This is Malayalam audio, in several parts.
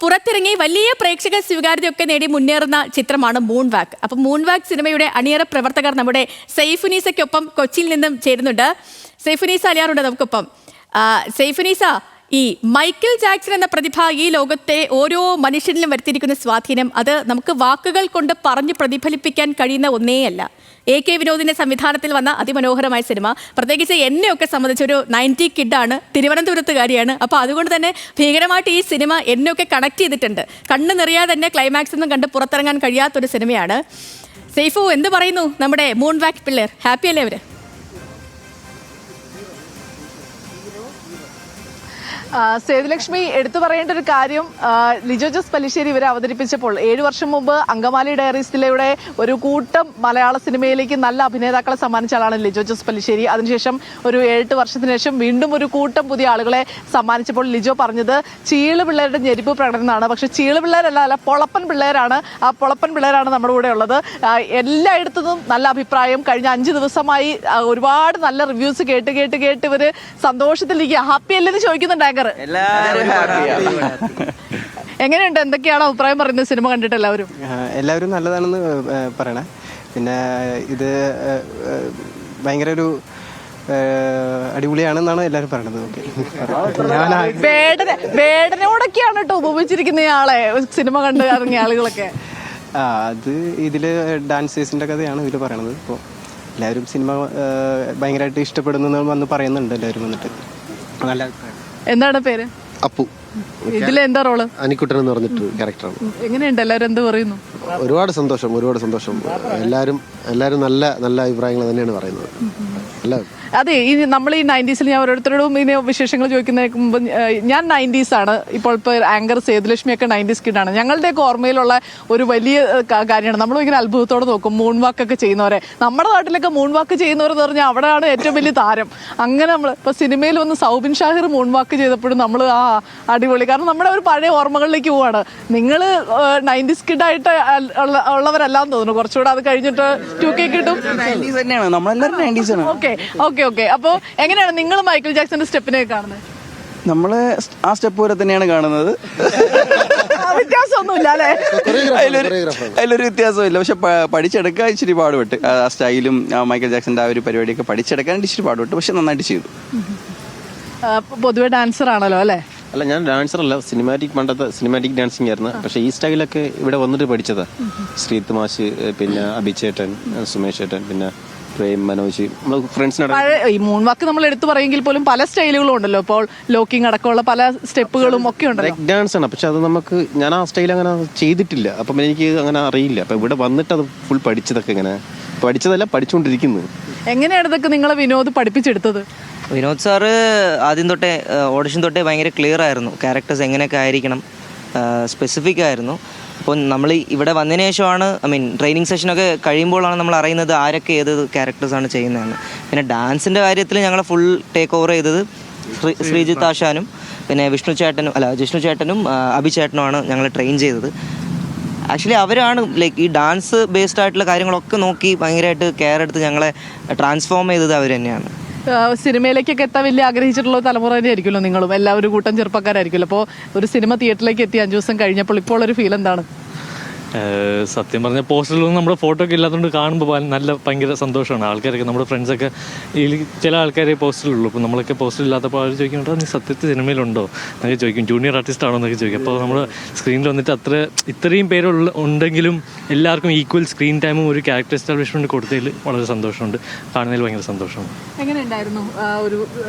പുറത്തിറങ്ങി വലിയ പ്രേക്ഷക സ്വീകാര്യതയൊക്കെ നേടി മുന്നേറുന്ന ചിത്രമാണ് മൂൺ വാക്ക്. അപ്പം മൂൺ വാക്ക് സിനിമയുടെ അണിയറ പ്രവർത്തകർ നമ്മുടെ സൈഫുനീസയ്ക്കൊപ്പം കൊച്ചിയിൽ നിന്നും ചേരുന്നുണ്ട്. സൈഫുനീസ അലിയാറുണ്ട് നമുക്കൊപ്പം. സൈഫുനീസ, ഈ മൈക്കിൾ ജാക്സൺ എന്ന പ്രതിഭ ഈ ലോകത്തെ ഓരോ മനുഷ്യനിലും വരുത്തിയിരിക്കുന്ന സ്വാധീനം അത് നമുക്ക് വാക്കുകൾ കൊണ്ട് പറഞ്ഞു പ്രതിഫലിപ്പിക്കാൻ കഴിയുന്ന ഒന്നേയല്ല. AK വിനോദിന്റെ സംവിധാനത്തിൽ വന്ന അതിമനോഹരമായ സിനിമ, പ്രത്യേകിച്ച് എന്നെയൊക്കെ സംബന്ധിച്ചൊരു 90 കിഡാണ്, തിരുവനന്തപുരത്തുകാരിയാണ്. അപ്പോൾ അതുകൊണ്ട് തന്നെ ഭീകരമായിട്ട് ഈ സിനിമ എന്നെയൊക്കെ കണക്ട് ചെയ്തിട്ടുണ്ട്. കണ്ണ് നിറയാതെ തന്നെ ക്ലൈമാക്സ് ഒന്നും കണ്ട് പുറത്തിറങ്ങാൻ കഴിയാത്തൊരു സിനിമയാണ്. സൈഫു, എന്ത് പറയുന്നു നമ്മുടെ മൂൺ വാക്ക് പിള്ളേർ? ഹാപ്പി അല്ലേ അവര്? സേതുലക്ഷ്മി, എടുത്തു പറയേണ്ട ഒരു കാര്യം, ലിജോ ജോസ് പല്ലിശ്ശേരി ഇവരെ അവതരിപ്പിച്ചപ്പോൾ 7 വർഷം മുമ്പ് അങ്കമാലി ഡയറീസിലൂടെ ഒരു കൂട്ടം മലയാള സിനിമയിലേക്ക് നല്ല അഭിനേതാക്കളെ സമ്മാനിച്ച ആളാണ് ലിജോ ജോസ് പല്ലിശ്ശേരി. അതിനുശേഷം ഒരു 7 വർഷത്തിന് ശേഷം വീണ്ടും ഒരു കൂട്ടം പുതിയ ആളുകളെ സമ്മാനിച്ചപ്പോൾ ലിജോ പറഞ്ഞത് ചീള് പിള്ളേരുടെ ഞെരിപ്പ് പ്രകടനമാണ്. പക്ഷെ ചീള് പിള്ളേരല്ല, പൊളപ്പൻ പിള്ളേരാണ്. ആ പൊളപ്പൻ പിള്ളേരാണ് നമ്മുടെ കൂടെ ഉള്ളത്. എല്ലായിടത്തും നല്ല അഭിപ്രായം. കഴിഞ്ഞ 5 ദിവസമായി ഒരുപാട് നല്ല റിവ്യൂസ് കേട്ട് ഇവര് സന്തോഷത്തിലിരിക്കുക. ഹാപ്പി അല്ലെന്ന് ചോദിക്കുന്നുണ്ടായിരുന്നു. എങ്ങനെയുണ്ട്? എന്തൊക്കെയാണ് അഭിപ്രായം പറയുന്നത് സിനിമ കണ്ടിട്ട്? എല്ലാവരും നല്ലതാണെന്ന് പറയണേ. പിന്നെ ഇത് ഭയങ്കര ഒരു അടിപൊളിയാണെന്നാണ് എല്ലാവരും പറയണത്. വേടനോടൊക്കെയാണ് കേട്ടോ ഉപയോഗിച്ചിരിക്കുന്ന ആളെ സിനിമ കണ്ട് ഇറങ്ങിയ ആളുകളൊക്കെ. അത് ഇതില് ഡാൻസേഴ്സിന്റെ കഥയാണ് ഇതിൽ പറയണത്. ഇപ്പോൾ എല്ലാവരും സിനിമ ഭയങ്കരമായിട്ട് ഇഷ്ടപ്പെടുന്നു വന്ന് പറയുന്നുണ്ട് എല്ലാവരും വന്നിട്ട്. നല്ല അഭിപ്രായം. എന്താണ് പേര്? അപ്പു. ഇതിലെന്താ റോള്? അനിക്കുട്ടൻ എന്ന് പറഞ്ഞിട്ട് ക്യാരക്ടറാണ്. എങ്ങനെയുണ്ട്? എല്ലാവരും എന്ത് പറയുന്നു? ഒരുപാട് സന്തോഷം. എല്ലാവരും നല്ല നല്ല അഭിപ്രായങ്ങൾ തന്നെയാണ് പറയുന്നത്. അതെ, ഈ നമ്മൾ ഈ 90s ഞാൻ ഓരോരുത്തരോടും ഇതിനെ വിശേഷങ്ങൾ ചോദിക്കുന്നതിന് മുമ്പ്, ഞാൻ 90s ആണ്. ഇപ്പോൾ ആങ്കർ സേതുലക്ഷ്മിയൊക്കെ 90s കിഡാണ്. ഞങ്ങളുടെയൊക്കെ ഓർമ്മയിലുള്ള ഒരു വലിയ കാര്യമാണ്. നമ്മൾ ഇങ്ങനെ അത്ഭുതത്തോടെ നോക്കും മൂൺ വാക്കൊക്കെ ചെയ്യുന്നവരെ. നമ്മുടെ നാട്ടിലൊക്കെ മൂൺ വാക്ക് ചെയ്യുന്നവരെന്ന് പറഞ്ഞാൽ അവിടെയാണ് ഏറ്റവും വലിയ താരം. അങ്ങനെ നമ്മൾ ഇപ്പോൾ സിനിമയിൽ വന്ന് സൗബിൻ ഷാഹിർ മൂൺ വാക്ക് ചെയ്തപ്പോഴും നമ്മൾ അടിപൊളി. കാരണം നമ്മുടെ ഒരു പഴയ ഓർമ്മകളിലേക്ക് പോവാണ്. നിങ്ങൾ 90s കിഡായിട്ട് ഉള്ളവരല്ലാന്ന് തോന്നുന്നു. കുറച്ചുകൂടെ അത് കഴിഞ്ഞിട്ട് 2K കിട്ടും. ഓക്കെ. അപ്പൊ എങ്ങനെയാണ് നിങ്ങൾ മൈക്കിൾ ജാക്സന്റെ സ്റ്റെപ്പിനെ കാണുന്നത്? നമ്മള് ആ സ്റ്റെപ്പ് പോലെ തന്നെയാണ് കാണുന്നത്. വ്യത്യാസമൊന്നുമില്ല അല്ലേ? അതിലൊരു വ്യത്യാസമില്ല. പക്ഷെ പഠിച്ചെടുക്കാൻ ഇച്ചിരി പാടുപെട്ട്. ആ സ്റ്റൈലും മൈക്കിൾ ജാക്സന്റെ ആ ഒരു പരിപാടിയൊക്കെ പഠിച്ചെടുക്കാൻ ഇച്ചിരി പാടുപെട്ട്. പക്ഷെ നന്നായിട്ട് ചെയ്തു. പൊതുവെ ഡാൻസർ ആണല്ലോ അല്ലേ? അല്ല, ഞാൻ ഡാൻസർ അല്ല, പണ്ടത്തെ സിനിമാറ്റിക് ഡാൻസിങ് ആയിരുന്നു. പക്ഷെ ഈ സ്റ്റൈലൊക്കെ ഇവിടെ വന്നിട്ട് പഠിച്ചതാ. ശ്രീത്ത് മാഷ്, പിന്നെ അഭിചേട്ടൻ, സുമേഷ് ചേട്ടൻ, പിന്നെ പ്രേം, മനോജ്, നമ്മൾ ഫ്രണ്ട്സിനോട്. ഈ മൂൺ വാക്ക് നമ്മൾ എടുത്തു പറയുമെങ്കിൽ പോലും പല സ്റ്റൈലുകളും ഉണ്ടല്ലോ. ഇപ്പോൾ ലോക്കിംഗ് അടക്കമുള്ള പല സ്റ്റെപ്പുകളും ഒക്കെ ഉണ്ടല്ലോ. ഡാൻസ് ആണ്, പക്ഷെ അത് ഞാൻ ആ സ്റ്റൈൽ അങ്ങനെ ചെയ്തിട്ടില്ല. അപ്പം എനിക്ക് അങ്ങനെ അറിയില്ല. അപ്പൊ ഇവിടെ വന്നിട്ട് അത് ഫുൾ പഠിച്ചതൊക്കെ ഇങ്ങനെ പഠിച്ചതല്ല, പഠിച്ചുകൊണ്ടിരിക്കുന്നത്. എങ്ങനെയാണ് ഇതൊക്കെ നിങ്ങളെ വിനോദ് പഠിപ്പിച്ചെടുത്തത്? വിനോദ് സാറ് ആദ്യം തൊട്ടേ ഓഡിഷൻ തൊട്ടേ ഭയങ്കര ക്ലിയർ ആയിരുന്നു. ക്യാരക്ടേഴ്സ് എങ്ങനെയൊക്കെ ആയിരിക്കണം, സ്പെസിഫിക് ആയിരുന്നു. അപ്പോൾ നമ്മൾ ഇവിടെ വന്നതിന് ശേഷമാണ്, ട്രെയിനിങ് സെഷനൊക്കെ കഴിയുമ്പോഴാണ് നമ്മൾ അറിയുന്നത് ആരൊക്കെ ഏത് ക്യാരക്ടേഴ്സാണ് ചെയ്യുന്നതെന്ന്. പിന്നെ ഡാൻസിൻ്റെ കാര്യത്തിൽ ഞങ്ങൾ ഫുൾ ടേക്ക് ഓവർ ചെയ്തത് ശ്രീജിത്ത് ആശാനും പിന്നെ ജിഷ്ണു ചേട്ടനും അഭിചേട്ടനുമാണ് ഞങ്ങൾ ട്രെയിൻ ചെയ്തത്. ആക്ച്വലി അവരാണ് ഈ ഡാൻസ് ബേസ്ഡ് ആയിട്ടുള്ള കാര്യങ്ങളൊക്കെ നോക്കി ഭയങ്കരമായിട്ട് കെയർ എടുത്ത് ഞങ്ങളെ ട്രാൻസ്ഫോം ചെയ്തത് അവർ തന്നെയാണ്. സിനിമയിലേക്കൊക്കെ എത്താൻ വലിയ ആഗ്രഹിച്ചിട്ടുള്ള തലമുറ തന്നെ ആയിരിക്കുമല്ലോ നിങ്ങളും. എല്ലാവരും കൂട്ടം ചെറുപ്പക്കാരായിരിക്കുമല്ലോ. അപ്പോൾ ഒരു സിനിമ തിയേറ്ററിലേക്ക് എത്തി 5 ദിവസം കഴിഞ്ഞപ്പോൾ ഇപ്പോൾ ഒരു ഫീൽ എന്താണ്? സത്യം പറഞ്ഞാൽ പോസ്റ്ററിലൊന്നും നമ്മുടെ ഫോട്ടോ ഒക്കെ ഇല്ലാത്തതുകൊണ്ട് കാണുമ്പോൾ ഭയങ്കര സന്തോഷമാണ്. ആൾക്കാരൊക്കെ നമ്മുടെ ഫ്രണ്ട്സൊക്കെ ചില ആൾക്കാരെ പോസ്റ്ററിലുള്ളൂ. അപ്പോൾ നമ്മളൊക്കെ പോസ്റ്റർ ഇല്ലാത്തപ്പോൾ അവർ ചോദിക്കുന്നുണ്ടോ നീ സത്യത്തിൽ സിനിമയിലുണ്ടോ എന്നൊക്കെ ചോദിക്കും. ജൂനിയർ ആർട്ടിസ്റ്റ് ആണോ എന്നൊക്കെ ചോദിക്കും. അപ്പോൾ നമ്മൾ സ്ക്രീനിൽ വന്നിട്ട് ഇത്രയും ഉണ്ടെങ്കിലും എല്ലാവർക്കും ഈക്വൽ സ്ക്രീൻ ടൈമും ഒരു ക്യാരക്ടർ എസ്റ്റാബ്ലിഷ്മെന്റ് കൊടുത്തതിൽ വളരെ സന്തോഷമുണ്ട്. കാണുന്നതിൽ ഭയങ്കര സന്തോഷമാണ്. എങ്ങനെയുണ്ടായിരുന്നു ഒരു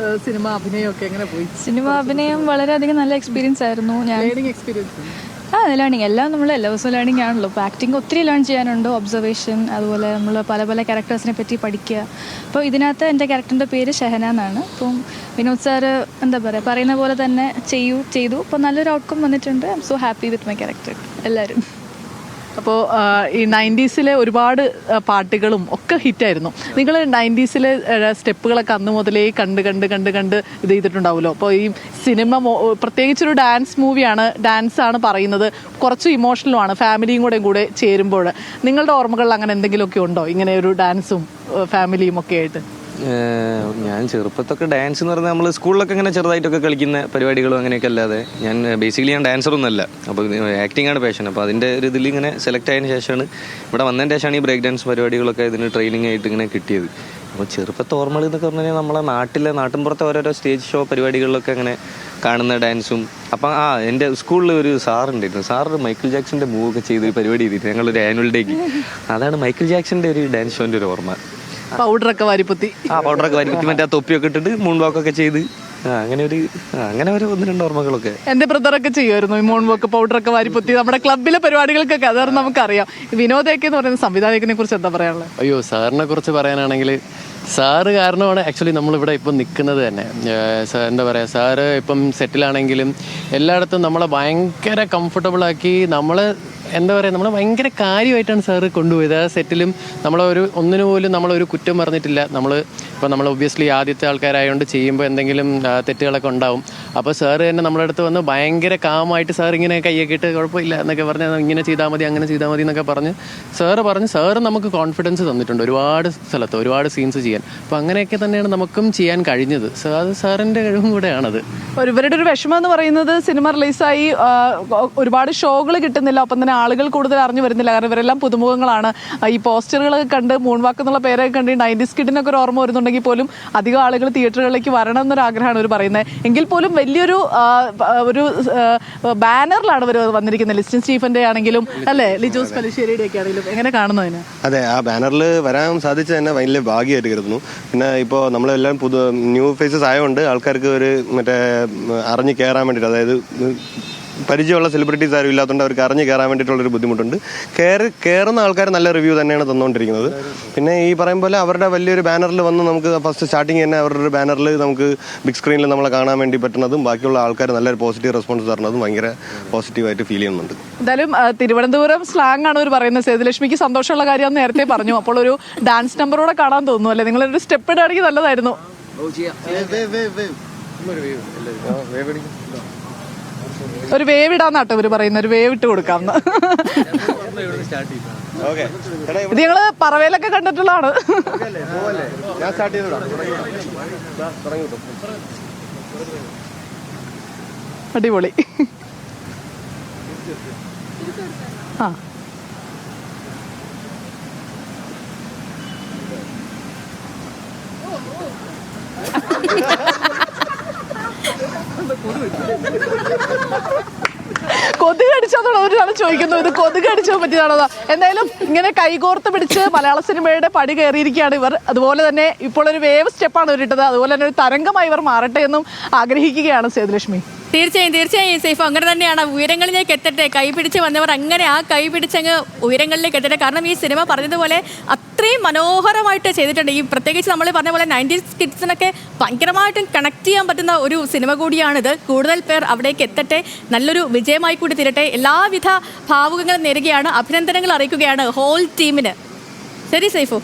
സിനിമ അഭിനയമൊക്കെ? എങ്ങനെ പോയി? സിനിമ അഭിനയം വളരെയധികം നല്ല എക്സ്പീരിയൻസ് ആയിരുന്നു. ലേണിംഗ് എല്ലാം നമ്മൾ എല്ലാ ദിവസവും ലേണിംഗ് ആണല്ലോ. ഇപ്പോൾ ആക്ടിങ് ഒത്തിരി ലേൺ ചെയ്യാനുണ്ട്. ഒബ്സർവേഷൻ, അതുപോലെ നമ്മൾ പല ക്യാരക്ടേഴ്സിനെ പറ്റി പഠിക്കുക. അപ്പോൾ ഇതിനകത്ത് എൻ്റെ ക്യാരക്ടറിൻ്റെ പേര് ഷെഹന എന്നാണ്. അപ്പം വിനോദ് സാറ് പറയുന്ന പോലെ തന്നെ ചെയ്തു. അപ്പോൾ നല്ലൊരു ഔട്ട്കം വന്നിട്ടുണ്ട്. I M so happy with my character. എല്ലാവരും അപ്പോൾ ഈ 90s ഒരുപാട് പാട്ടുകളും ഒക്കെ ഹിറ്റായിരുന്നു. നിങ്ങൾ 90s സ്റ്റെപ്പുകളൊക്കെ അന്ന് മുതലേ കണ്ട് ഇത് ചെയ്തിട്ടുണ്ടാവുമല്ലോ. അപ്പോൾ ഈ സിനിമ പ്രത്യേകിച്ചൊരു ഡാൻസ് മൂവിയാണ്, ഡാൻസാണ് പറയുന്നത്, കുറച്ച് ഇമോഷണലുമാണ്, ഫാമിലിയും കൂടെ ചേരുമ്പോൾ നിങ്ങളുടെ ഓർമ്മകളിൽ അങ്ങനെ എന്തെങ്കിലുമൊക്കെ ഉണ്ടോ? ഇങ്ങനെ ഒരു ഡാൻസും ഫാമിലിയും ഒക്കെ ആയിട്ട്? ഞാൻ ചെറുപ്പത്തൊക്കെ ഡാൻസ് എന്ന് പറഞ്ഞാൽ നമ്മൾ സ്കൂളിലൊക്കെ ഇങ്ങനെ ചെറുതായിട്ടൊക്കെ കളിക്കുന്ന പരിപാടികളും അങ്ങനെയൊക്കെ അല്ലാതെ ഞാൻ ബേസിക്കലി ഞാൻ ഡാൻസറൊന്നുമല്ല. അപ്പോൾ ആക്ടിംഗ് ആണ് പാഷൻ. അപ്പോൾ അതിൻ്റെ ഒരു ഇതിൽ ഇങ്ങനെ സെലക്ട് ആയതിനു ശേഷമാണ് ഇവിടെ വന്നതിന് ശേഷമാണ് ഈ ബ്രേക്ക് ഡാൻസ് പരിപാടികളൊക്കെ ഇതിന് ട്രെയിനിങ് ആയിട്ട് ഇങ്ങനെ കിട്ടിയത്. അപ്പോൾ ചെറുപ്പത്തെ ഓർമ്മകൾ എന്നൊക്കെ പറഞ്ഞു കഴിഞ്ഞാൽ നമ്മളെ നാട്ടിൻപുറത്തെ ഓരോരോ സ്റ്റേജ് ഷോ പരിപാടികളിലൊക്കെ അങ്ങനെ കാണുന്ന ഡാൻസും. അപ്പം എൻ്റെ സ്കൂളിൽ ഒരു സാറുണ്ടായിരുന്നു. സാറ് മൈക്കിൾ ജാക്സന്റെ മൂവൊക്കെ ചെയ്ത് ഒരു പരിപാടി ചെയ്തിട്ട് ഞങ്ങളൊരു ആനുവൽ ഡേക്ക്. അതാണ് മൈക്കിൾ ജാക്സന്റെ ഒരു ഡാൻസ് ഷോന്റെ ഒരു ഓർമ്മ. പൗഡറൊക്കെ വാരിപ്പുത്തി മറ്റേ തൊപ്പിയൊക്കെ ഇട്ടിട്ട് മൂൺ വാക്കൊക്കെ ചെയ്ത് അങ്ങനെ ഒരു 1-2 ഓർമ്മകളൊക്കെ. എന്റെ ബ്രദറൊക്കെ ചെയ്യുമായിരുന്നു ഈ മോൺ വോക്ക്, പൗഡറൊക്കെ വാരിപ്പുത്തി. നമ്മുടെ ക്ലബിലെ പരിപാടികൾക്കൊക്കെ അതാണ് നമുക്കറിയാം. വിനോദയൊക്കെ എന്ന് പറയുന്ന സംവിധായകനെ കുറിച്ച് എന്താ പറയാനുള്ളത്? അയ്യോ, സാറിനെ കുറിച്ച് പറയാനാണെങ്കിൽ സാറ് കാരണമാണ് ആക്ച്വലി നമ്മളിവിടെ ഇപ്പം നിൽക്കുന്നത് തന്നെ. എന്താ പറയുക, സാറ് ഇപ്പം സെറ്റിലാണെങ്കിലും എല്ലായിടത്തും നമ്മളെ ഭയങ്കര കംഫർട്ടബിളാക്കി നമ്മളെ എന്താ പറയുക നമ്മളെ ഭയങ്കര കാര്യമായിട്ടാണ് സാറ് കൊണ്ടുപോയത്. ആ സെറ്റിലും ഒന്നിനു പോലും നമ്മളൊരു കുറ്റം പറഞ്ഞിട്ടില്ല. നമ്മൾ ഒബ്വിയസ്ലി ആദ്യത്തെ ആൾക്കാരായതുകൊണ്ട് ചെയ്യുമ്പോൾ എന്തെങ്കിലും തെറ്റുകളൊക്കെ ഉണ്ടാവും. അപ്പോൾ സാറ് തന്നെ നമ്മുടെ അടുത്ത് വന്ന് ഭയങ്കര കാമായിട്ട് സാർ ഇങ്ങനെ കൈയൊക്കെ ഇട്ട് കുഴപ്പമില്ല എന്നൊക്കെ പറഞ്ഞ് ഇങ്ങനെ ചെയ്താൽ മതി അങ്ങനെ ചെയ്താൽ മതി എന്നൊക്കെ പറഞ്ഞ് സാറ് നമുക്ക് കോൺഫിഡൻസ് തന്നിട്ടുണ്ട് ഒരുപാട് സ്ഥലത്ത് ഒരുപാട് സീൻസ് ചെയ്യാൻ. അപ്പോൾ അങ്ങനെയൊക്കെ തന്നെയാണ് നമുക്കും ചെയ്യാൻ കഴിഞ്ഞത്. അത് സാറിൻ്റെ കഴിവും കൂടെയാണത്. ഇവരുടെ ഒരു വിഷമം എന്ന് പറയുന്നത് സിനിമ റിലീസായി ഒരുപാട് ഷോകൾ കിട്ടുന്നില്ല, ഒപ്പം തന്നെ ആളുകൾ കൂടുതൽ അറിഞ്ഞു വരുന്നില്ല. കാരണം ഇവരെല്ലാം പുതുമുഖങ്ങളാണ്. ഈ പോസ്റ്ററുകളൊക്കെ കണ്ട് മൂൺവാക്ക് എന്നുള്ള പേരൊക്കെ കണ്ട് 90s കിഡിനൊക്കെ ഒരു ഓർമ്മ വരുന്നുണ്ടെങ്കിൽ പോലും അധികം ആളുകൾ തിയേറ്ററുകളിലേക്ക് വരണം എന്നൊരു ആഗ്രഹമാണ് ഇവർ പറയുന്നത്. എങ്കിൽ പോലും വലിയൊരു ബാനറിലാണ് ഇവർ വന്നിരിക്കുന്നത്. ലിസ്റ്റിൻ സ്റ്റീഫന്റെ ആണെങ്കിലും അല്ലെ ലിജോസ് പലിശ്ശേരിയുടെ ഒക്കെ ആണെങ്കിലും എങ്ങനെ കാണുന്നതിന്? അതെ, ആ ബാനറിൽ വരാൻ സാധിച്ചത് തന്നെ വലിയ ഭാഗ്യമായിട്ട് കരുതുന്നു. പിന്നെ ഇപ്പോൾ നമ്മളെല്ലാം ന്യൂ ഫേസസ് ആയതുകൊണ്ട് ആൾക്കാർക്ക് ഒരു അറിഞ്ഞ് കയറാൻ വേണ്ടിയിട്ട്, അതായത് പരിചയമുള്ള സെലിബ്രിറ്റീസ് ആരും ഇല്ലാത്തതുകൊണ്ട് അവർക്ക് അറിഞ്ഞ് കയറാൻ വേണ്ടിയിട്ടുള്ളൊരു ബുദ്ധിമുട്ടുണ്ട്. കയറുന്ന ആൾക്കാർ നല്ല റിവ്യൂ തന്നെയാണ് തന്നുകൊണ്ടിരിക്കുന്നത്. പിന്നെ ഈ പറയും പോലെ അവരുടെ വലിയൊരു ബാനറിൽ വന്ന് നമുക്ക് ഫസ്റ്റ് സ്റ്റാർട്ടിങ് തന്നെ അവരുടെ ബാനറിൽ നമുക്ക് ബിഗ് സ്ക്രീനിൽ നമ്മളെ കാണാൻ വേണ്ടി പറ്റുന്നതും ബാക്കിയുള്ള ആൾക്കാർ നല്ലൊരു പോസിറ്റീവ് റെസ്പോൺസ് തരുന്നതും ഭയങ്കര പോസിറ്റീവായിട്ട് ഫീൽ ചെയ്യുന്നുണ്ട്. എന്തായാലും തിരുവനന്തപുരം സ്ലാങ് ആണ് അവർ പറയുന്നത്. സേതുലക്ഷ്മിക്ക് സന്തോഷമുള്ള കാര്യം നേരത്തെ പറഞ്ഞു. അപ്പോൾ ഒരു ഡാൻസ് നമ്പറോടെ കാണാൻ തോന്നുന്നു അല്ലേ? നിങ്ങളൊരു സ്റ്റെപ്പ് ഇടുകയാണെങ്കിൽ നല്ലതായിരുന്നു. ഒരു വേവ് ഇടാന്നാട്ടോ ഇവര് പറയുന്നത്. ഒരു വേവ് ഇട്ട് കൊടുക്കാമെന്ന്. ഇത് ഞങ്ങള് പറവയിലൊക്കെ കണ്ടിട്ടുള്ളതാണ്. അടിപൊളി. ആ കൊതുക് കടിച്ചോന്നാണ് ഒരാൾ ചോദിക്കുന്നത്. ഇത് കൊതുക് കടിച്ചോ പറ്റിയതാണോ? എന്തായാലും ഇങ്ങനെ കൈകോർത്ത് പിടിച്ച് മലയാള സിനിമയുടെ പടി കയറിയിരിക്കുകയാണ് ഇവർ. അതുപോലെ തന്നെ ഇപ്പോൾ ഒരു വേവ് സ്റ്റെപ്പാണ് ഇവരിട്ടത്. അതുപോലെ തന്നെ ഒരു തരംഗമായി ഇവർ മാറട്ടെ എന്നും ആഗ്രഹിക്കുകയാണ് സേതുലക്ഷ്മി. തീർച്ചയായും സേഫ് അങ്ങനെ തന്നെയാണ്. ഉയരങ്ങളിലേക്ക് എത്തട്ടെ. കൈ പിടിച്ച് വന്നവർ അങ്ങനെ ആ കൈ പിടിച്ചങ്ങ് ഉയരങ്ങളിലേക്ക് എത്തട്ടെ. കാരണം ഈ സിനിമ പറഞ്ഞതുപോലെ അത്രയും മനോഹരമായിട്ട് ചെയ്തിട്ടുണ്ട്. ഈ പ്രത്യേകിച്ച് നമ്മൾ പറഞ്ഞ പോലെ 90s കിഡ്സിനൊക്കെ ഭയങ്കരമായിട്ടും കണക്ട് ചെയ്യാൻ പറ്റുന്ന ഒരു സിനിമ കൂടിയാണിത്. കൂടുതൽ പേർ അവിടേക്ക് എത്തട്ടെ, നല്ലൊരു വിജയമായി കൂടി തീരട്ടെ. എല്ലാവിധ ഭാവുകങ്ങളും നേരുകയാണ്, അഭിനന്ദനങ്ങൾ അറിയിക്കുകയാണ് ഹോൾ ടീമിന്. ശരി സൈഫു.